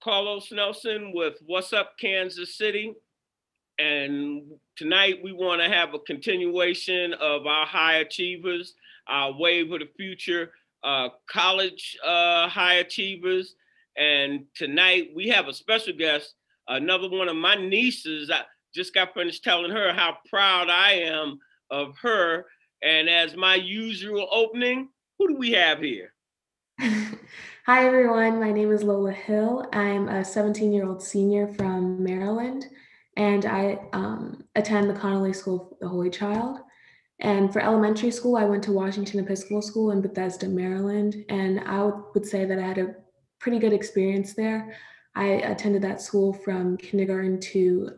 Carlos Nelson with What's Up Kansas City. And tonight we want to have a continuation of our high achievers, our wave of the future, college high achievers. And tonight we have a special guest, another one of my nieces. I just got finished telling her how proud I am of her. And as my usual opening, who do we have here? Hi, everyone. My name is Lola Hill. I'm a 17-year-old senior from Maryland, and I attend the Connelly School of the Holy Child. And for elementary school, I went to Washington Episcopal School in Bethesda, Maryland, and I would say that I had a pretty good experience there. I attended that school from kindergarten to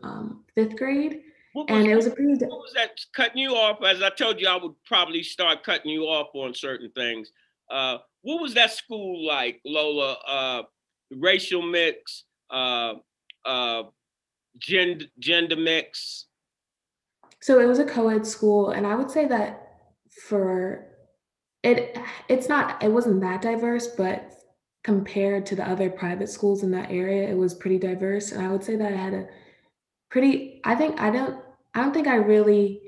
fifth grade, What was and it was a pretty what was that cutting you off? As I told you, I would probably start cutting you off on certain things. What was that school like, Lola? Racial mix, uh, gender mix. So it was a co-ed school, and I would say that for it, it wasn't that diverse, but compared to the other private schools in that area, it was pretty diverse. And I would say that I had a pretty, I don't think I really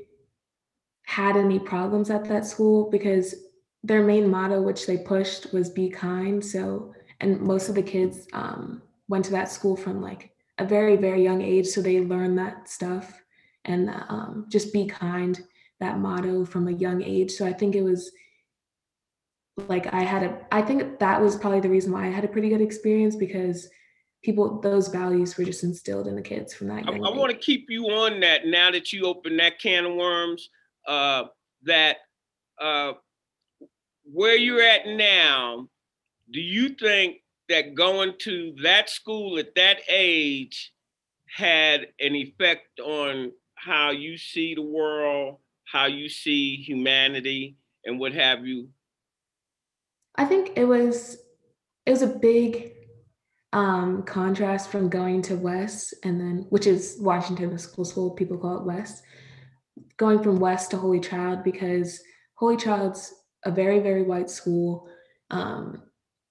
had any problems at that school because their main motto, which they pushed, was be kind. So, and most of the kids went to that school from like a very, very young age. So they learned that stuff and just be kind, that motto from a young age. So I think it was like I think that was probably the reason why I had a pretty good experience because those values were just instilled in the kids from that I young age. want to keep you on that now that you open that can of worms. That uh, where you're at now, do you think that going to that school at that age had an effect on how you see the world, how you see humanity, and what have you? I think it was a big contrast from going to West and then which is Washington School, people call it West, going from West to Holy Child because Holy Child's a very, very white school. Um,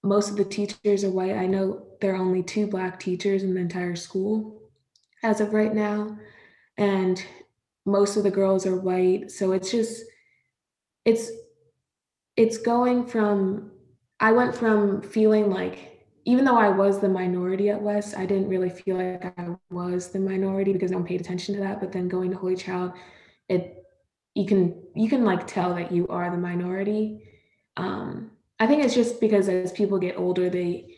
Most of the teachers are white. I know there are only two Black teachers in the entire school as of right now. And most of the girls are white. So it's, it's going from, I went from feeling like, even though I was the minority at West, I didn't really feel like I was the minority because no one paid attention to that. But then going to Holy Child, it you can like tell that you are the minority. I think it's just because as people get older, they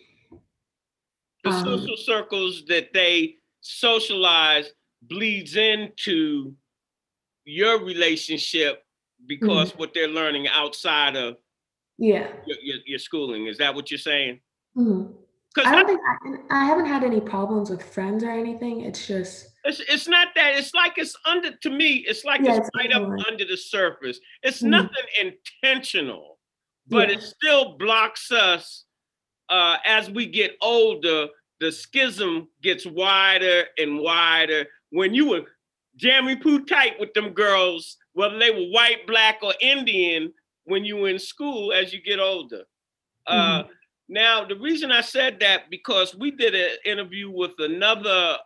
The um, social circles that they socialize bleeds into your relationship because mhm, what they're learning outside of yeah. your schooling. Is that what you're saying? Mhm. Because I don't think I haven't had any problems with friends or anything. It's just it's not that. It's like it's under, to me, it's like yeah, it's it's right up nothing like under the surface. It's mhm, nothing intentional, but yeah. it still blocks us as we get older. The schism gets wider and wider. When you were jammy poo tight with them girls, whether they were white, black, or Indian, when you were in school, as you get older. Uh, Mhm, Now, the reason I said that because we did an interview with another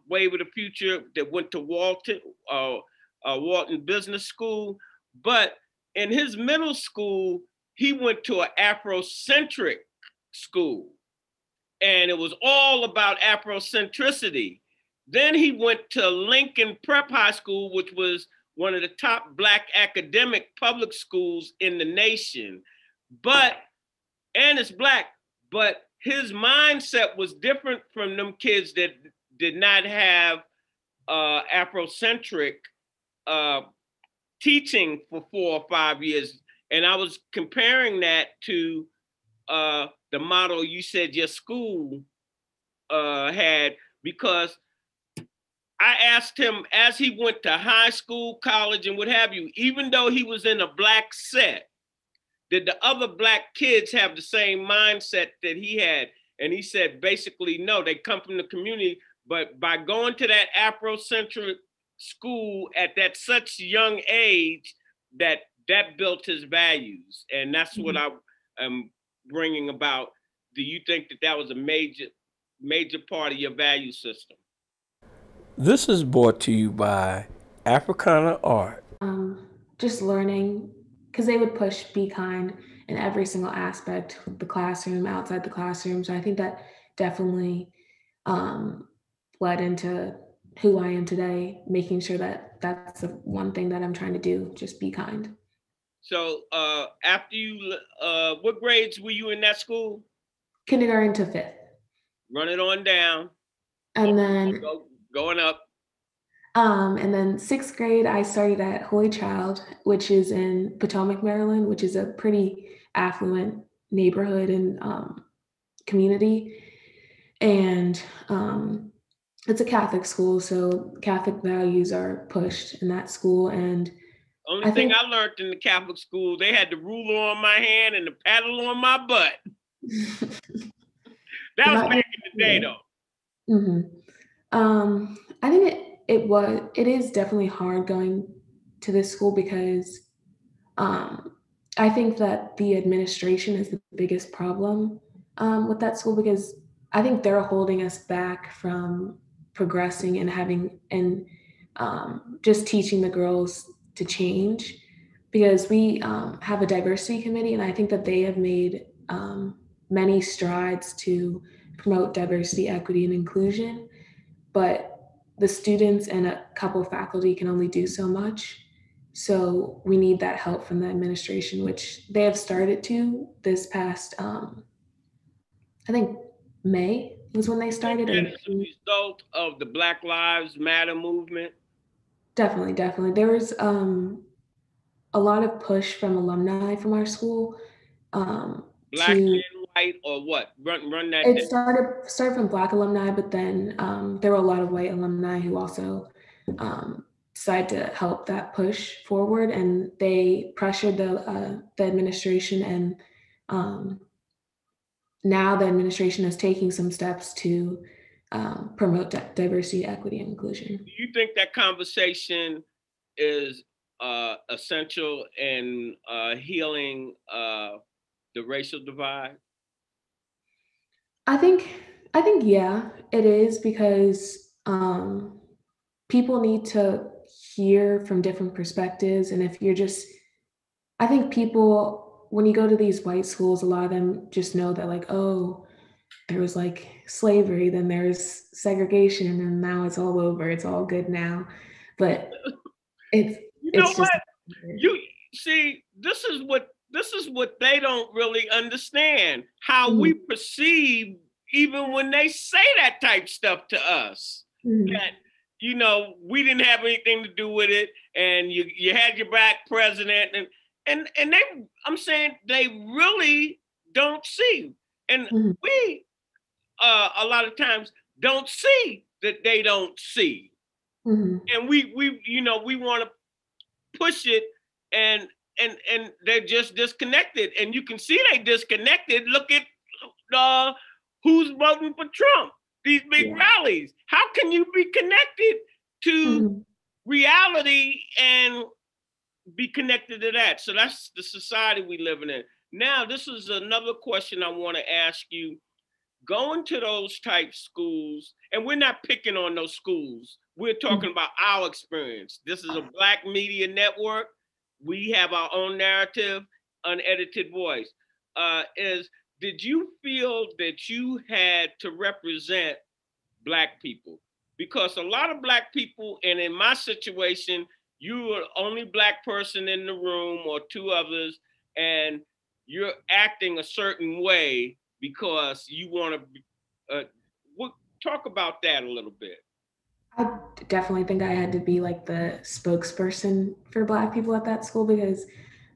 Wave of the Future that went to Wharton Business School, but in his middle school, he went to an Afrocentric school, and it was all about Afrocentricity. Then he went to Lincoln Prep High School, which was one of the top Black academic public schools in the nation. But and it's Black, but his mindset was different from them kids that did not have Afrocentric uh, teaching for 4 or 5 years. And I was comparing that to the model you said your school had, because I asked him as he went to high school, college, and what have you, even though he was in a Black set, did the other Black kids have the same mindset that he had? And he said, basically, no, they come from the community. But by going to that Afrocentric school at that such young age, that built his values. And that's what mhm. I am bringing about. Do you think that that was a major major part of your value system? This is brought to you by Africana Art. Just learning, because they would push be kind in every single aspect, the classroom, outside the classroom. So I think that definitely um, led into who I am today, making sure that that's the one thing that I'm trying to do, just be kind. So after you, what grades were you in that school? Kindergarten to fifth. Run it on down, And then going up. And then sixth grade, I started at Holy Child, which is in Potomac, Maryland, which is a pretty affluent neighborhood and community. And it's a Catholic school, so Catholic values are pushed in that school. And Only thing I learned in the Catholic school, they had the ruler on my hand and the paddle on my butt. That was back in the day, though. Mm-hmm. I think it is definitely hard going to this school because I think that the administration is the biggest problem with that school, because I think they're holding us back from progressing and having and just teaching the girls to change, because we have a diversity committee, and I think that they have made many strides to promote diversity, equity, and inclusion, but the students and a couple of faculty can only do so much. So we need that help from the administration, which they have started to this past, I think May was when they started. That And is a result of the Black Lives Matter movement. definitely. There was a lot of push from alumni from our school. Black and white, or what? Run that. It started from Black alumni, but then there were a lot of white alumni who also decided to help that push forward, and they pressured the administration, and now the administration is taking some steps to promote diversity, equity, and inclusion. Do you think that conversation is essential in healing the racial divide? I think yeah, it is, because people need to hear from different perspectives, and if you're just, I think people, when you go to these white schools, a lot of them just know that, like, oh, there was like slavery, then there's segregation, and now it's all over. It's all good now. But it's you know it's what? just You see, this is what they don't really understand. How we perceive, even when they say that type stuff to us. That, we didn't have anything to do with it, and you had your black president, and they, I'm saying, they really don't see, and we a lot of times don't see that they don't see, and we want to push it, and they're just disconnected, and you can see they disconnected. Look at who's voting for Trump. These big rallies. How can you be connected to reality and be connected to that? So that's the society we living in. Now, this is another question I want to ask you. Going to those type schools, and we're not picking on those schools. We're talking about our experience. This is a Black media network. We have our own narrative, unedited voice. Did you feel that you had to represent Black people? Because a lot of Black people, and in my situation, you were the only Black person in the room or two others, and you're acting a certain way because you want to talk about that a little bit. I definitely think I had to be like the spokesperson for Black people at that school, because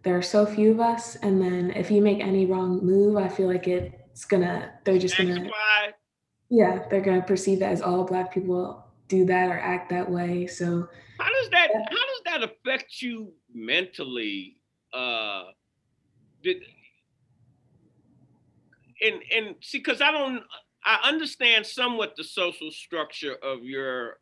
there are so few of us, and then if you make any wrong move, I feel like they're just gonna, yeah, they're gonna perceive it as all Black people do that or act that way. So how does that affect you mentally? And see, because I understand somewhat the social structure of your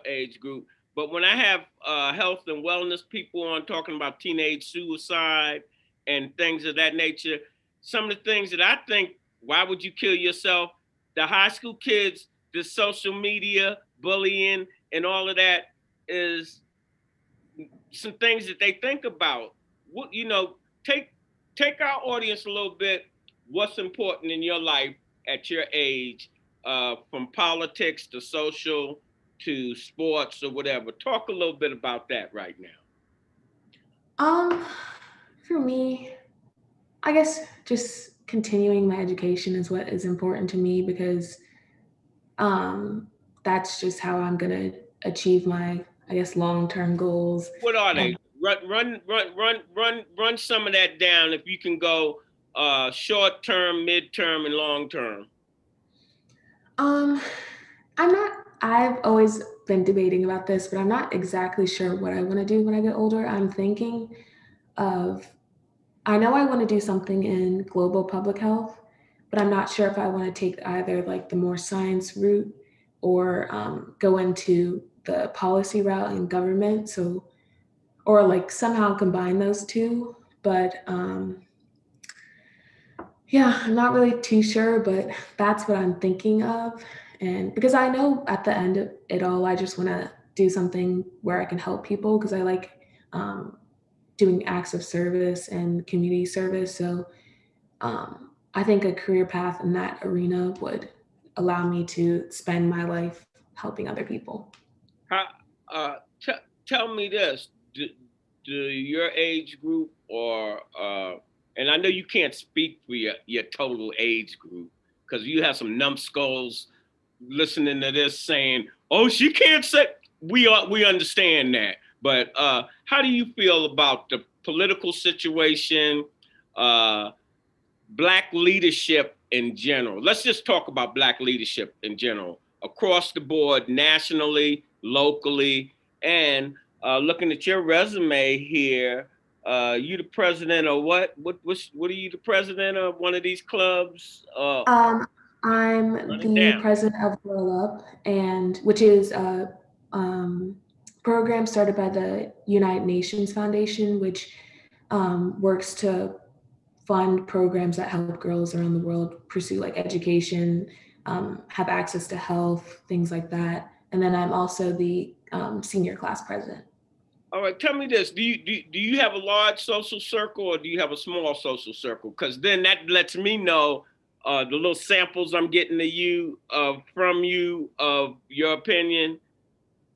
age group, but when I have health and wellness people on talking about teenage suicide and things of that nature, some of the things that I think, why would you kill yourself? the high school kids, the social media, bullying, and all of that is some things that they think about. What take our audience a little bit. What's important in your life at your age, from politics to social to sports or whatever. Talk a little bit about that right now. For me, I guess just continuing my education is what is important to me because that's just how I'm gonna achieve my, I guess, long-term goals. What are they? And Run some of that down if you can go short term, mid term, and long term. I've always been debating about this, but I'm not exactly sure what I want to do when I get older. I'm thinking of, I know I want to do something in global public health, but I'm not sure if I want to take either like the more science route or go into the policy route in government. So, or like somehow combine those two. But yeah, I'm not really too sure, but that's what I'm thinking of. And because I know at the end of it all, I just want to do something where I can help people because I like um, doing acts of service and community service. So I think a career path in that arena would allow me to spend my life helping other people. How, tell me this: do your age group, or and I know you can't speak for your total age group because you have some numbskulls listening to this saying, "Oh, she can't say." We understand that, but how do you feel about the political situation? Black leadership in general. Let's just talk about Black leadership in general, across the board, nationally, locally, and looking at your resume here, you the president of what? What are you the president of? One of these clubs? I'm Run it the down. president of Lola A, and which is a program started by the United Nations Foundation, which works to fund programs that help girls around the world pursue like education, have access to health, things like that. And then I'm also the senior class president. All right, tell me this: do you have a large social circle or do you have a small social circle? Because then that lets me know the little samples I'm getting to you from you of your opinion.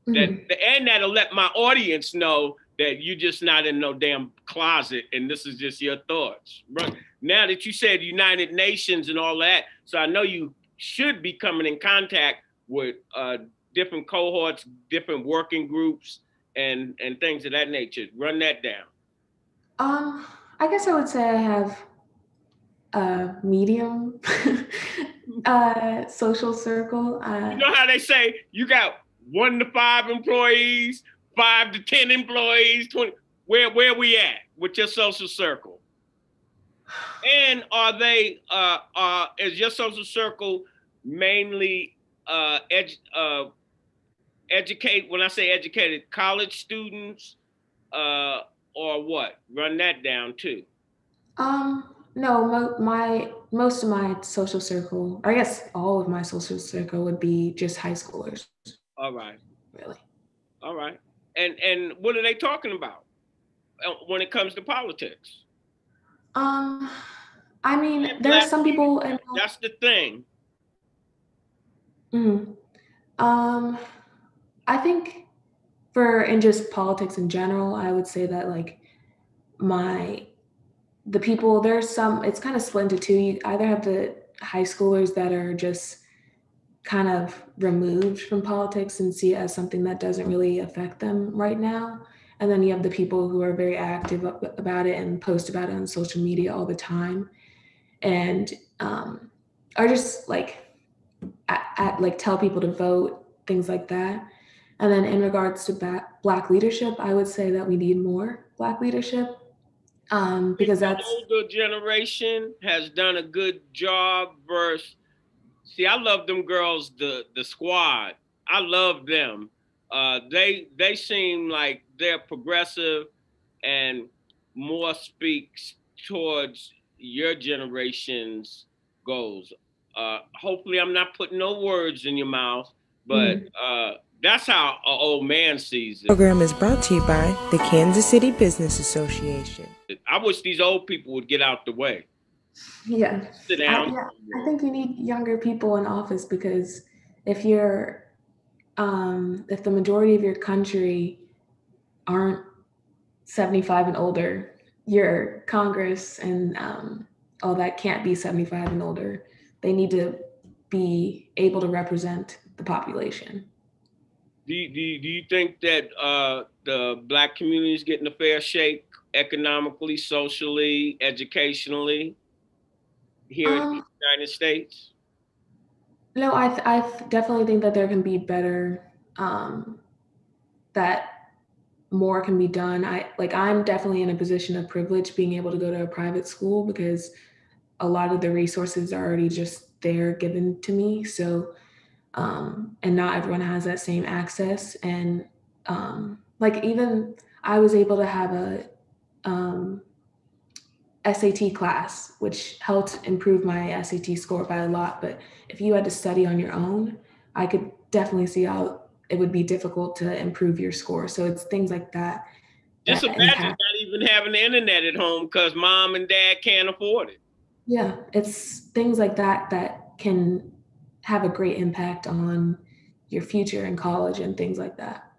That Mm-hmm. and that'll let my audience know that you're just not in no damn closet and this is just your thoughts. Right now that you said United Nations and all that, so I know you should be coming in contact with different cohorts, different working groups, and things of that nature. Run that down. I guess I would say I have a medium social circle. You know how they say you got 1 to 5 employees, 5 to 10 employees, 20. Where we at with your social circle? And are they is your social circle mainly educate, when I say educated, college students, uh, or what? Run that down too. No, my most of my social circle, or I guess all of my social circle would be just high schoolers, All right. really. All right. And what are they talking about when it comes to politics? Um, I mean, And there are Black some people in leadership. That's the thing. mhm. um I think for in just politics in general, I would say that like my the people there's some it's kind of split into two. You either have the high schoolers that are just kind of removed from politics and see it as something that doesn't really affect them right now. And then you have the people who are very active about it and post about it on social media all the time and are just like like tell people to vote, things like that. And then in regards to Black leadership, I would say that we need more Black leadership because The that's. older generation has done a good job versus, see, I love them girls, the squad. I love them. They seem like they're progressive and more speaks towards your generation's goals. hopefully I'm not putting no words in your mouth, but that's how an old man sees it. The program is brought to you by the Kansas City Business Association. I wish these old people would get out the way. Yeah. Sit down. I think you need younger people in office, because if you're if the majority of your country aren't 75 and older, your Congress and all that can't be 75 and older. They need to be able to represent the population. Do you think that the Black community is getting a fair shake economically, socially, educationally here in the United States? No, I definitely think that there can be better, that more can be done. I'm definitely in a position of privilege being able to go to a private school, because a lot of the resources are already just there given to me. So, and not everyone has that same access. And even I was able to have a SAT class, which helped improve my SAT score by a lot. But if you had to study on your own, I could definitely see how it would be difficult to improve your score. So it's things like that. Just imagine not even having the internet at home because mom and dad can't afford it. Yeah, it's things like that that can have a great impact on your future in college and things like that.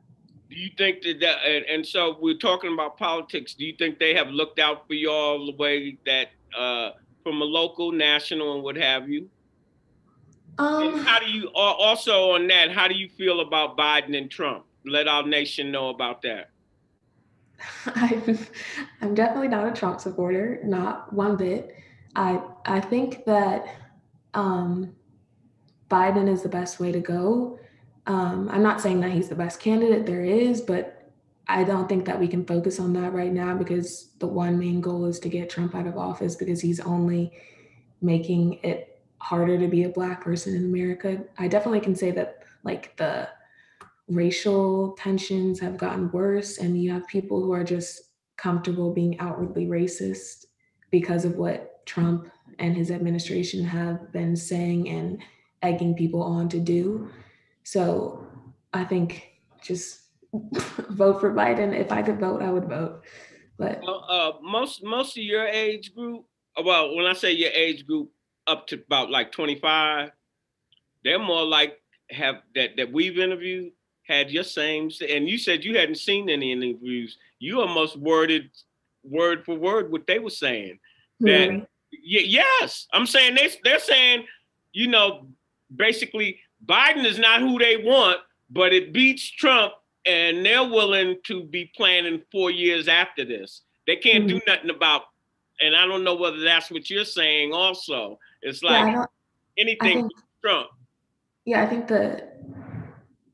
Do you think that and so we're talking about politics, do you think they have looked out for y'all the way that from a local, national, and what have you? And how do you also on that, how do you feel about Biden and Trump? Let our nation know about that. I'm definitely not a Trump supporter, not one bit. I think that Biden is the best way to go. I'm not saying that he's the best candidate there is, but I don't think that we can focus on that right now, because the one main goal is to get Trump out of office, because he's only making it harder to be a Black person in America. I definitely can say that the racial tensions have gotten worse, and you have people who are just comfortable being outwardly racist because of what Trump and his administration have been saying and egging people on to do. So I think just vote for Biden. If I could vote, I would vote. But most of your age group, well, when I say your age group, up to about like 25, they're more like have that we've interviewed had your same, and you said you hadn't seen any interviews. You almost worded word for word what they were saying. That really? Yes, I'm saying they're saying, basically Biden is not who they want, but it beats Trump, and they're willing to be planning 4 years after this. They can't do nothing about, and I don't know whether that's what you're saying also. It's like anything with Trump. Yeah, I think the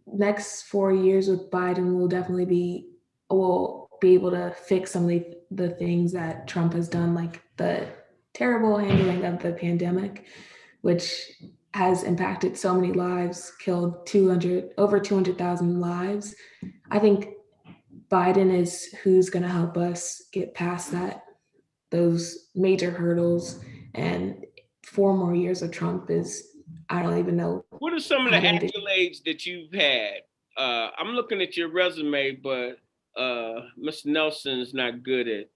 next 4 years with Biden will definitely will be able to fix some of the things that Trump has done, like the terrible handling of the pandemic, which has impacted so many lives, killed over 200,000 lives. I think Biden is who's going to help us get past those major hurdles. And 4 more years of Trump is, I don't even know. What are some of the accolades that you've had? I'm looking at your resume, but Mr. Nelson's not good at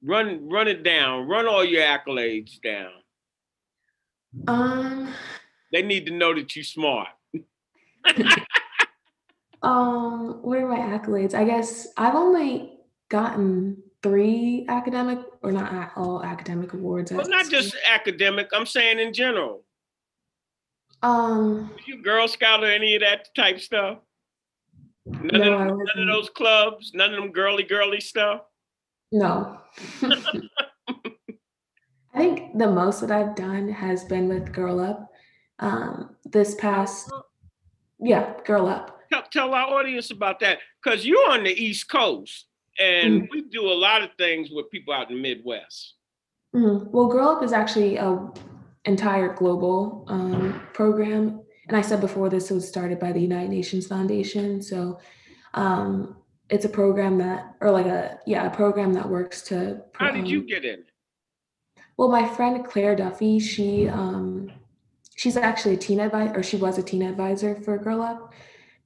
run it down. Run all your accolades down. They need to know that you're smart. What are my accolades? I guess I've only gotten 3 academic, or not all academic awards. Well, not just academic. I'm saying in general. You Girl Scout or any of that type stuff? None of those clubs? None of them girly stuff? No. I think the most that I've done has been with Girl Up. This past, Girl Up. Tell our audience about that, because you're on the East Coast, and we do a lot of things with people out in the Midwest. Well, Girl Up is actually a entire global program. And I said before, this was started by the United Nations Foundation. So it's a program that, a program that works to. How did you get in it? Well, my friend Claire Duffy, she she's actually a teen advisor, or she was a teen advisor for Girl Up.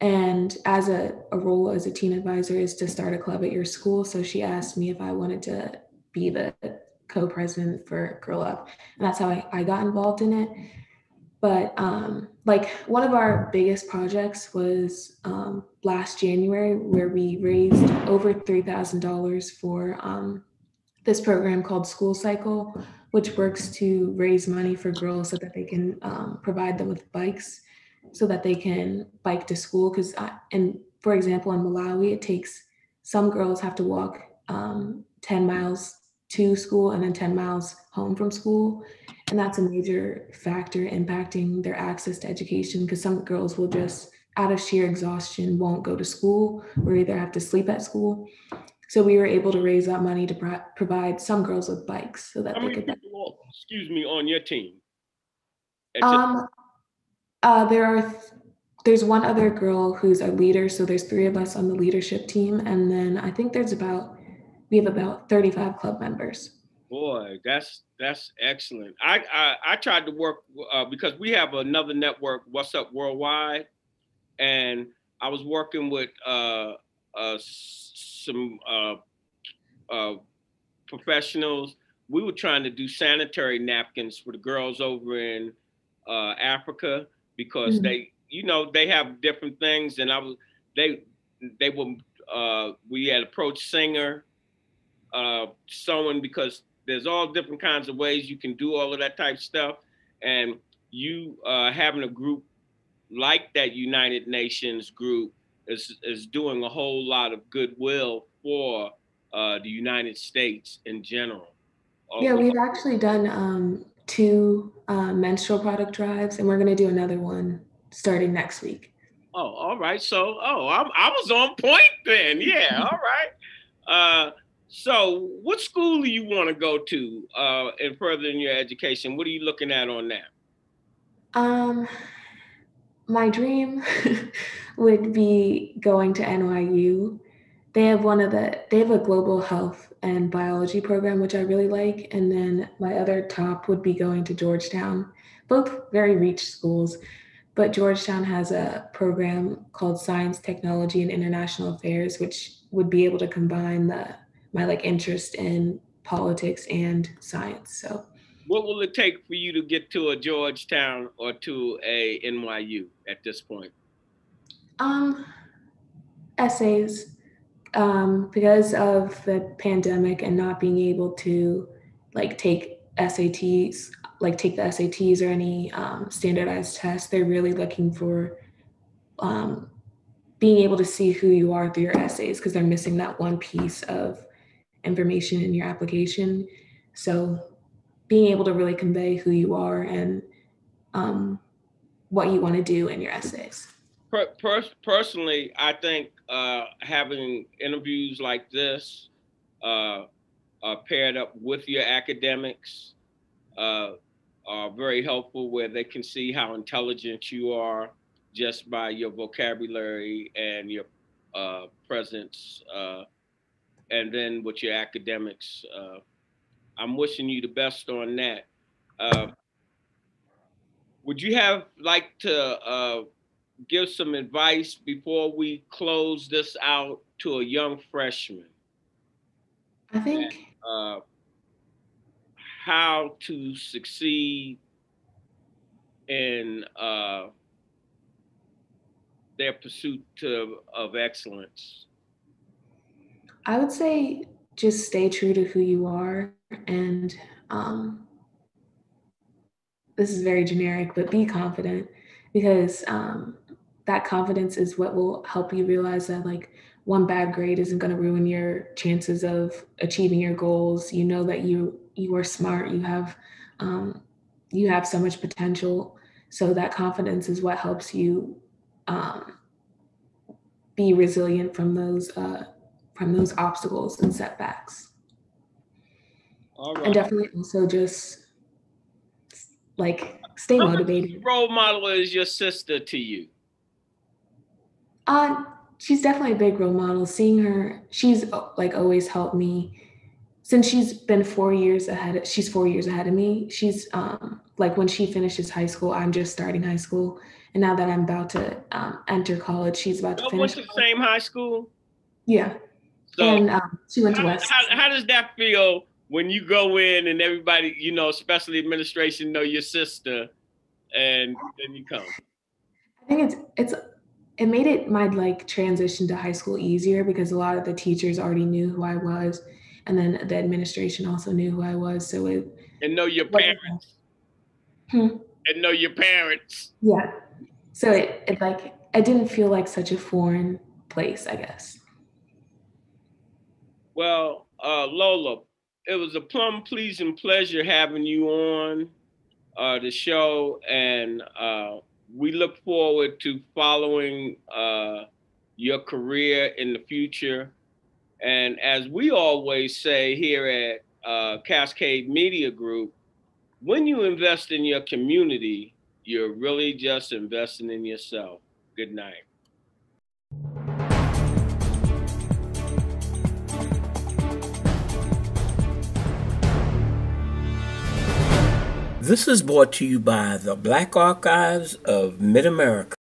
And as a role as a teen advisor is to start a club at your school. So she asked me if I wanted to be the co-president for Girl Up. And that's how I got involved in it. But like one of our biggest projects was last January, where we raised over $3,000 for this program called School Cycle, which works to raise money for girls so that they can provide them with bikes so that they can bike to school. Because, and for example, in Malawi, it takes, some girls have to walk 10 miles to school and then 10 miles home from school. And that's a major factor impacting their access to education, because some girls will just, out of sheer exhaustion, won't go to school or either have to sleep at school. So we were able to raise that money to provide some girls with bikes so that How they many could. people, excuse me, on your team? There's one other girl who's a leader, so there's 3 of us on the leadership team, and then I think we have about 35 club members. Boy, that's excellent. I tried to work because we have another network, What's Up Worldwide, and I was working with some professionals. We were trying to do sanitary napkins for the girls over in Africa, because they, you know, they have different things, and they were we had approached singer, sewing, because there's all different kinds of ways you can do all of that type of stuff, and you having a group like that United Nations group is doing a whole lot of goodwill for the United States in general. Yeah, we've actually done 2 menstrual product drives, and we're going to do another one starting next week. Oh, all right. So, I was on point then. Yeah, all right. So, what school do you want to go to and further in your education? What are you looking at on that? My dream would be going to NYU. They have a global health and biology program, which I really like. And then my other top would be going to Georgetown, both very rich schools. But Georgetown has a program called Science, Technology, and International Affairs, which would be able to combine my like interest in politics and science. So What will it take for you to get to a Georgetown or to a NYU at this point? essays, because of the pandemic and not being able to like take SATs, like take the SATs or any standardized tests, they're really looking for being able to see who you are through your essays, because they're missing that one piece of information in your application. So being able to really convey who you are and what you want to do in your essays. Personally, I think having interviews like this paired up with your academics are very helpful, where they can see how intelligent you are just by your vocabulary and your presence, and then with your academics. I'm wishing you the best on that. Uh, would you have like to give some advice before we close this out to a young freshman? I think How to succeed in their pursuit of excellence? I would say just stay true to who you are, and this is very generic, but be confident, because that confidence is what will help you realize that like one bad grade isn't going to ruin your chances of achieving your goals. You know that you are smart. You have so much potential. So that confidence is what helps you be resilient from those obstacles and setbacks. All right. And definitely also just like stay motivated. What role model is your sister to you? She's definitely a big role model. Seeing her, she's like always helped me since she's been 4 years ahead, she's 4 years ahead of me. She's like when she finishes high school, I'm just starting high school. And now that I'm about to enter college, she's about to Y'all finish went to the college. same high school? Yeah. So And she went to West. how does that feel when you go in and everybody, you know, especially administration, know your sister, and then you come? I think it made it my like transition to high school easier because a lot of the teachers already knew who I was, and then the administration also knew who I was. So it And know your wasn't. parents. Hmm. And know your parents. Yeah. So it like I didn't feel like such a foreign place, I guess. Well, Lola, it was a plum pleasing pleasure having you on the show, and we look forward to following your career in the future. And as we always say here at Cascade Media Group, when you invest in your community, you're really just investing in yourself. Good night. This is brought to you by the Black Archives of Mid-America.